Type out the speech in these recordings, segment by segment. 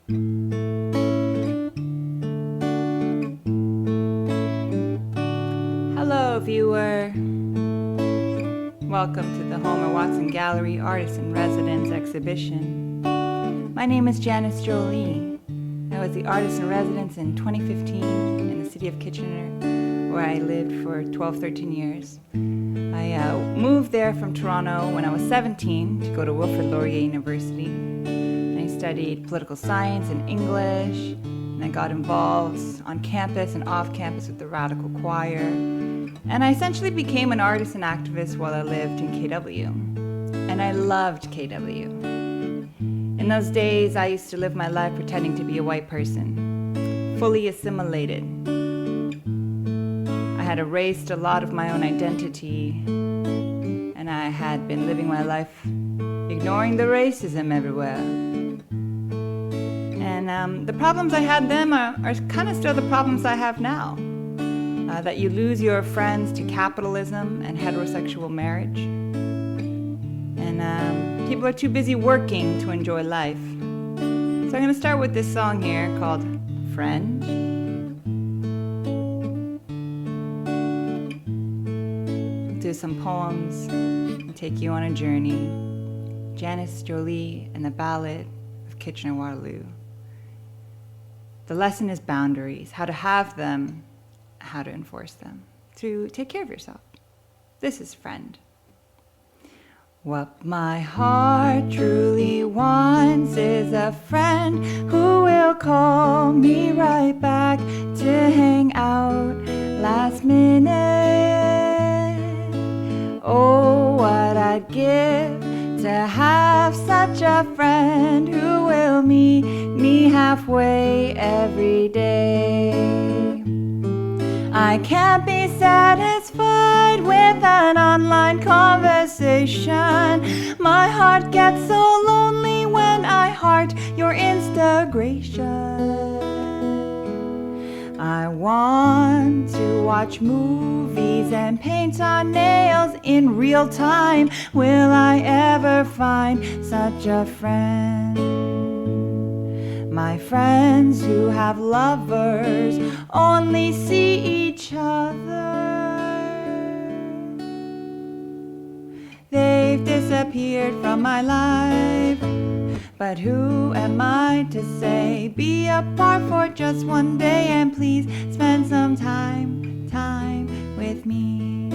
Hello, viewer. Welcome to the Homer Watson Gallery Artist in Residence exhibition. My name is Janice Jo Lee. I was the artist in residence in 2015 in the city of Kitchener, where I lived for 13 years. I moved there from Toronto when I was 17 to go to Wilfrid Laurier University. And I studied political science and English, and I got involved on campus and off campus with the Radical Choir. And I essentially became an artist and activist while I lived in KW. And I loved KW. In those days, I used to live my life pretending to be a white person, fully assimilated. I had erased a lot of my own identity, and I had been living my life ignoring the racism everywhere. And the problems I had then are kind of still the problems I have now. That you lose your friends to capitalism and heterosexual marriage. And people are too busy working to enjoy life. So I'm going to start with this song here called Friend. Do some poems and take you on a journey. Janice Jo Lee and the Ballad of Kitchener-Waterloo. The lesson is boundaries, how to have them, how to enforce them, to take care of yourself. This is Friend. What my heart truly wants is a friend who will call me right back to hang out last minute. Oh, what I'd give to have such a friend who will meet me halfway every day. I can't be satisfied with an online conversation. My heart gets so lonely when I heart your Instagration. I want to watch movies and paint on nails in real time. Will I ever find such a friend? My friends who have lovers only see each other. They've disappeared from my life. But who am I to say? Be apart for just one day and please spend some time with me.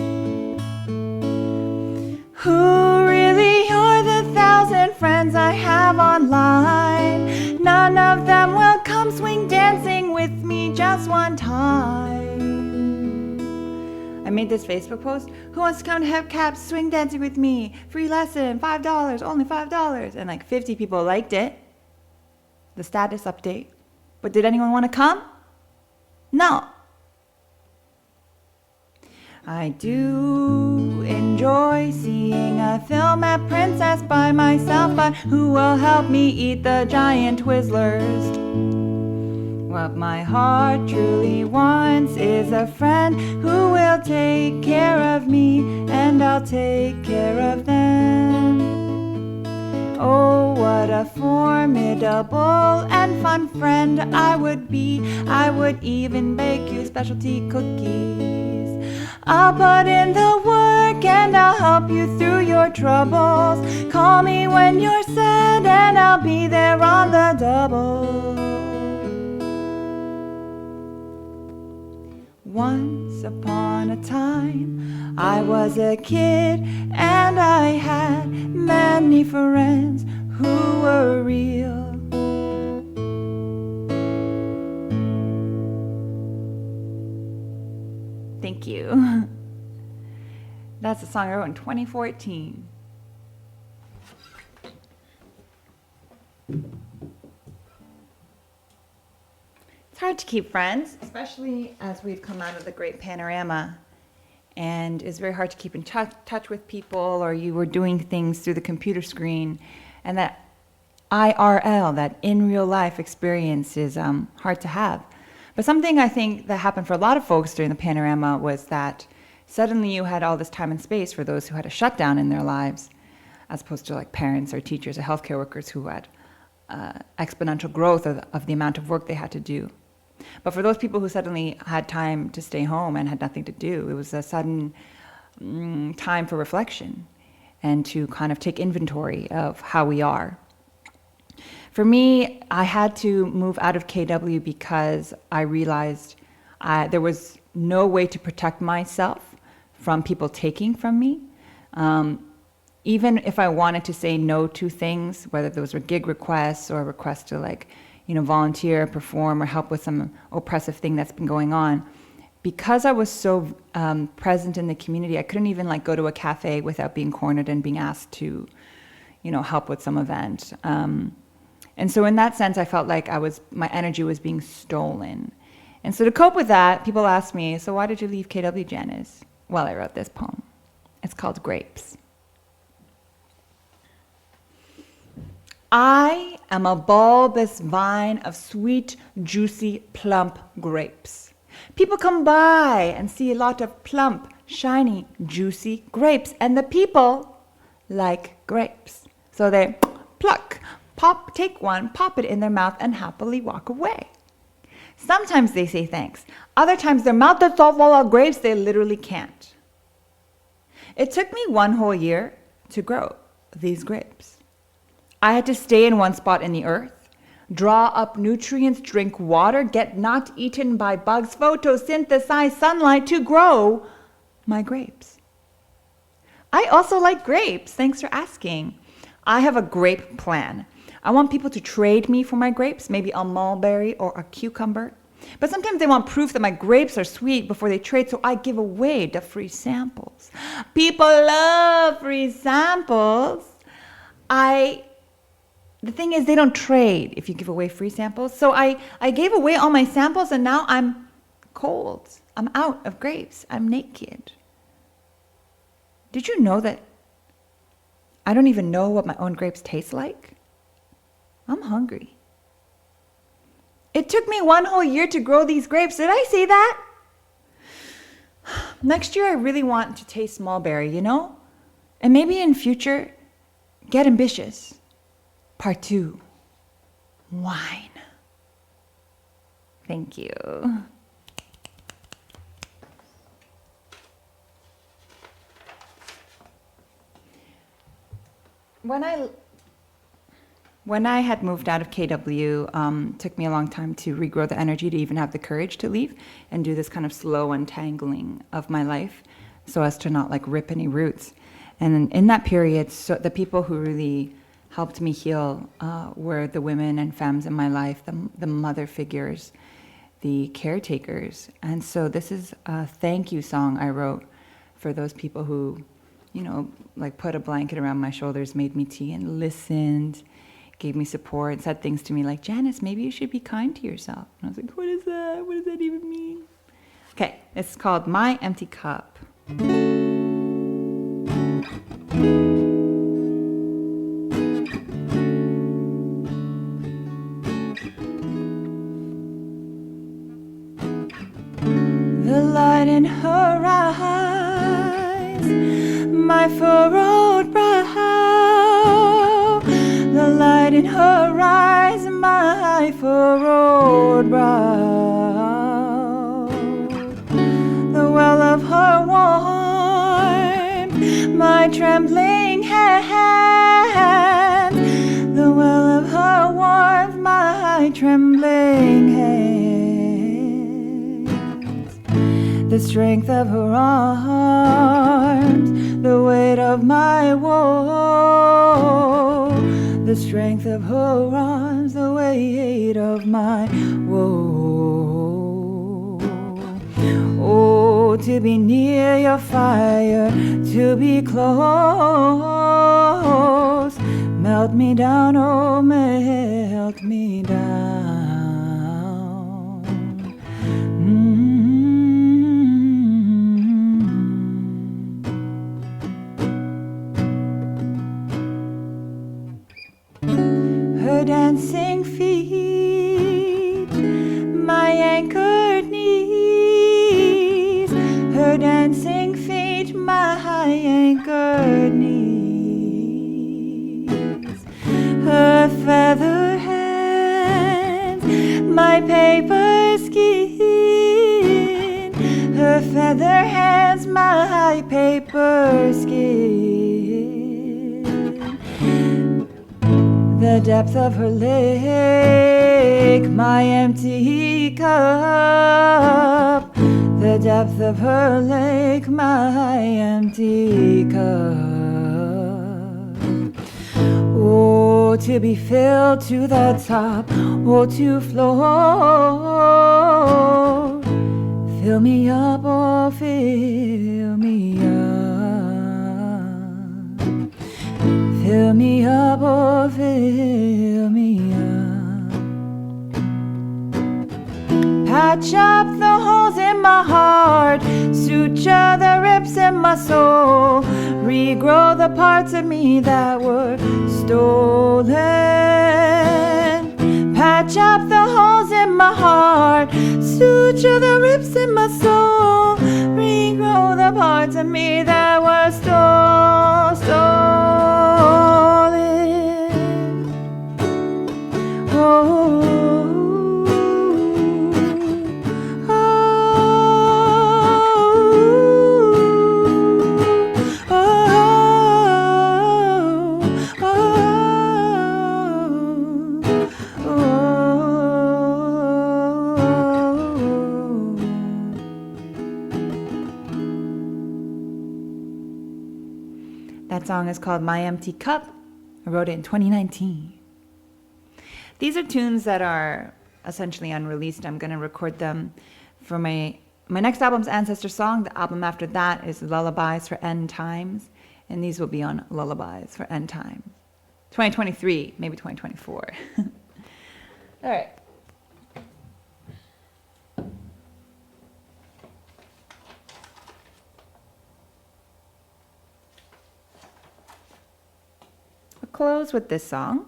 Who really are the 1,000 friends I have online? None of them will come swing dancing with me just one time. I made this Facebook post. Who wants to come to Hepcap swing dancing with me? Free lesson, $5, only $5. And like 50 people liked it. The status update. But did anyone want to come? No. I do enjoy seeing a film at Princess by myself, but who will help me eat the giant Twizzlers? What my heart truly wants is a friend who will take care of me, and I'll take care of them. Oh, what a formidable and fun friend I would be. I would even bake you specialty cookies. I'll put in the work and I'll help you through your troubles. Call me when you're sad and I'll be there on the double. Once upon a time, I was a kid and I had many friends who were real. Thank you. That's a song I wrote in 2014. It's hard to keep friends, especially as we've come out of the great panorama. And it's very hard to keep in touch with people, or you were doing things through the computer screen. And that IRL, that in real life experience, is hard to have. But something I think that happened for a lot of folks during the panorama was that suddenly you had all this time and space for those who had a shutdown in their lives, as opposed to like parents or teachers or healthcare workers who had exponential growth of the amount of work they had to do. But for those people who suddenly had time to stay home and had nothing to do, it was a sudden time for reflection and to kind of take inventory of how we are. For me, I had to move out of KW because I realized there was no way to protect myself from people taking from me. Even if I wanted to say no to things, whether those were gig requests or requests to volunteer, perform, or help with some oppressive thing that's been going on, because I was so present in the community, I couldn't even go to a cafe without being cornered and being asked to, help with some event. And so in that sense, I felt like my energy was being stolen. And so to cope with that, people asked me, so why did you leave KW, Janice? Well, I wrote this poem. It's called Grapes. I am a bulbous vine of sweet, juicy, plump grapes. People come by and see a lot of plump, shiny, juicy grapes, and the people like grapes. So they pluck, pop, take one, pop it in their mouth, and happily walk away. Sometimes they say thanks. Other times their mouth is so full of grapes they literally can't. It took me 1 whole year to grow these grapes. I had to stay in one spot in the earth, draw up nutrients, drink water, get not eaten by bugs, photosynthesize sunlight to grow my grapes. I also like grapes. Thanks for asking. I have a grape plan. I want people to trade me for my grapes, maybe a mulberry or a cucumber. But sometimes they want proof that my grapes are sweet before they trade, so I give away the free samples. People love free samples. The thing is, they don't trade if you give away free samples. So I gave away all my samples, and now I'm cold. I'm out of grapes. I'm naked. Did you know that I don't even know what my own grapes taste like? I'm hungry. It took me 1 whole year to grow these grapes. Did I say that? Next year, I really want to taste mulberry, And maybe in future, get ambitious. Part 2, wine. Thank you. When I had moved out of KW, took me a long time to regrow the energy to even have the courage to leave and do this kind of slow untangling of my life so as to not rip any roots. And in that period, so the people who really helped me heal were the women and femmes in my life, the mother figures, the caretakers. And so this is a thank you song I wrote for those people who, put a blanket around my shoulders, made me tea, and listened, gave me support, said things to me like, Janice, maybe you should be kind to yourself. And I was like, what is that? What does that even mean? Okay, it's called My Empty Cup. The light in her eyes, my furrowed brow. The light in her eyes, my furrowed brow. The well of her warmth, my trembling hand. The well of her warmth, my trembling hand. The strength of her arms, the weight of my woe. The strength of her arms, the weight of my woe. Oh, to be near your fire, to be close. Melt me down, oh, melt me down. Her dancing feet, my anchored knees. Her dancing feet, my anchored knees. Her feather my paper skin, her feather hands my paper skin. The depth of her lake, my empty cup. The depth of her lake, my empty cup. Oh, to be filled to the top, oh, to flow. Fill me up, oh, fill me up. Fill me up, oh, fill me up. Patch up the holes in my heart, suture the rips in my soul, regrow the parts of me that were stolen. Patch up the holes in my heart, suture the rips in my soul, regrow the parts of me that were stolen. Oh. That song is called My Empty Cup. I wrote it in 2019. These are tunes that are essentially unreleased. I'm going to record them for my next album's Ancestor Song. The album after that is Lullabies for End Times. And these will be on Lullabies for End Times. 2023, maybe 2024. All right. Close with this song.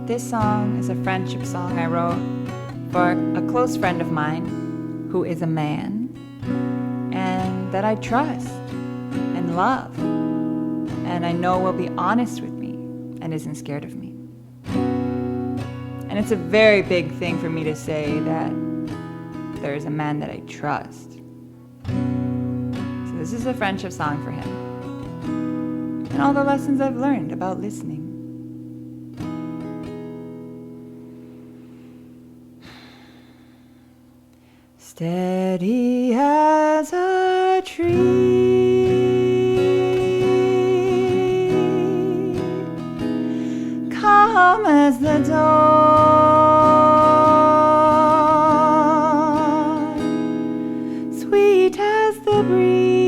This song is a friendship song I wrote for a close friend of mine who is a man and that I trust and love and I know will be honest with me and isn't scared of me. And it's a very big thing for me to say that there is a man that I trust. So this is a friendship song for him. And all the lessons I've learned about listening. Steady as a tree, calm as the dawn, sweet as the breeze.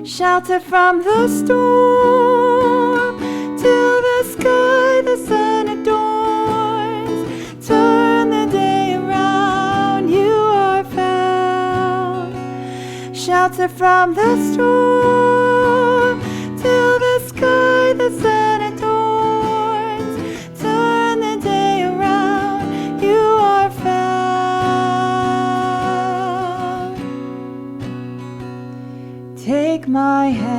Shelter from the storm, till the sky the sun adorns. Turn the day around, you are found. Shelter from the storm, till the sky the sun adorns. Turn the day around, you are found. Take my hand,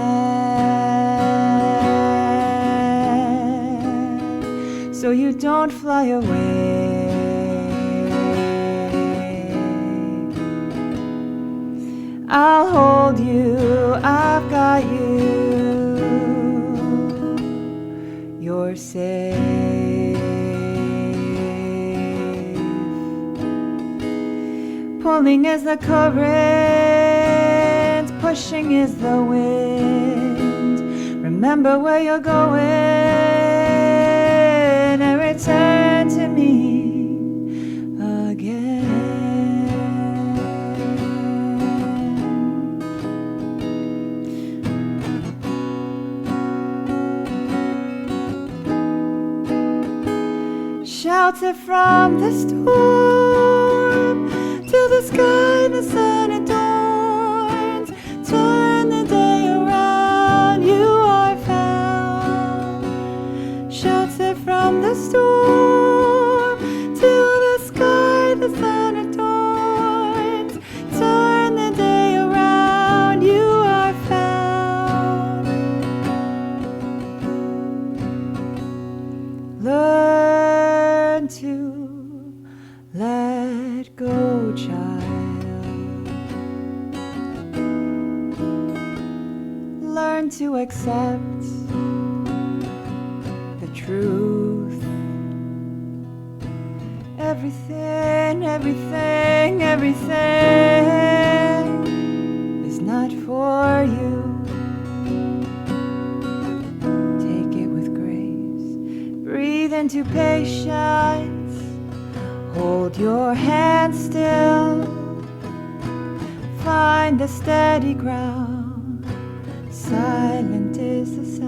so you don't fly away. I'll hold you, I've got you. You're safe. Pulling is the current, pushing is the wind. Remember where you're going and return to me again. Shelter from the storm, till the sky the sun adorns. Turn the day around, you are found. Shelter from the storm, till the sky the sun adorns. it go, child. Learn to accept the truth. Everything, everything, everything is not for you. Take it with grace. Breathe into patience. Hold your hand still. Find the steady ground. Silent is the sound.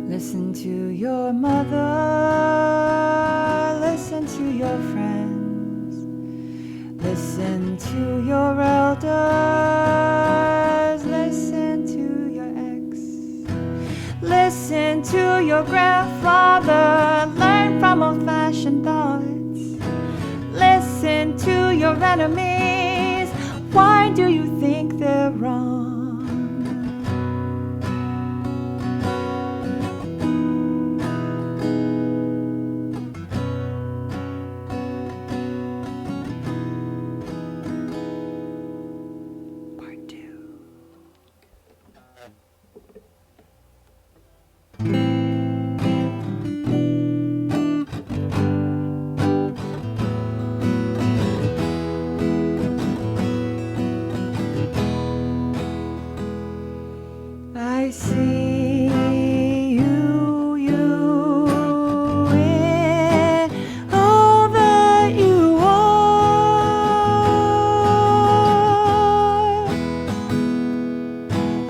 Listen to your mother, listen to your friends, listen to your elders, listen to your ex, listen to your grandfather, learn from old-fashioned thoughts, listen to your enemies, why do you think they're wrong? I see you in all that you are.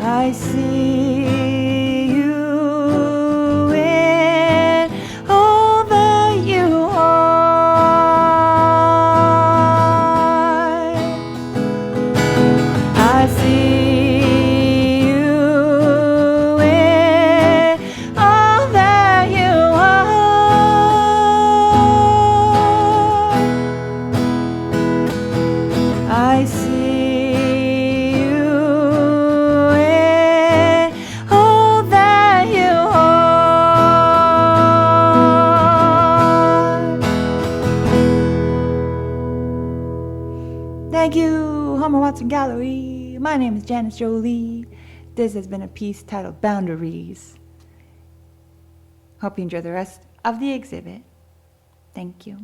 I see you in all that you are. I see I see you in all that you are. Thank you, Homer Watson Gallery. My name is Janice Jo Lee. This has been a piece titled Boundaries. Hope you enjoy the rest of the exhibit. Thank you.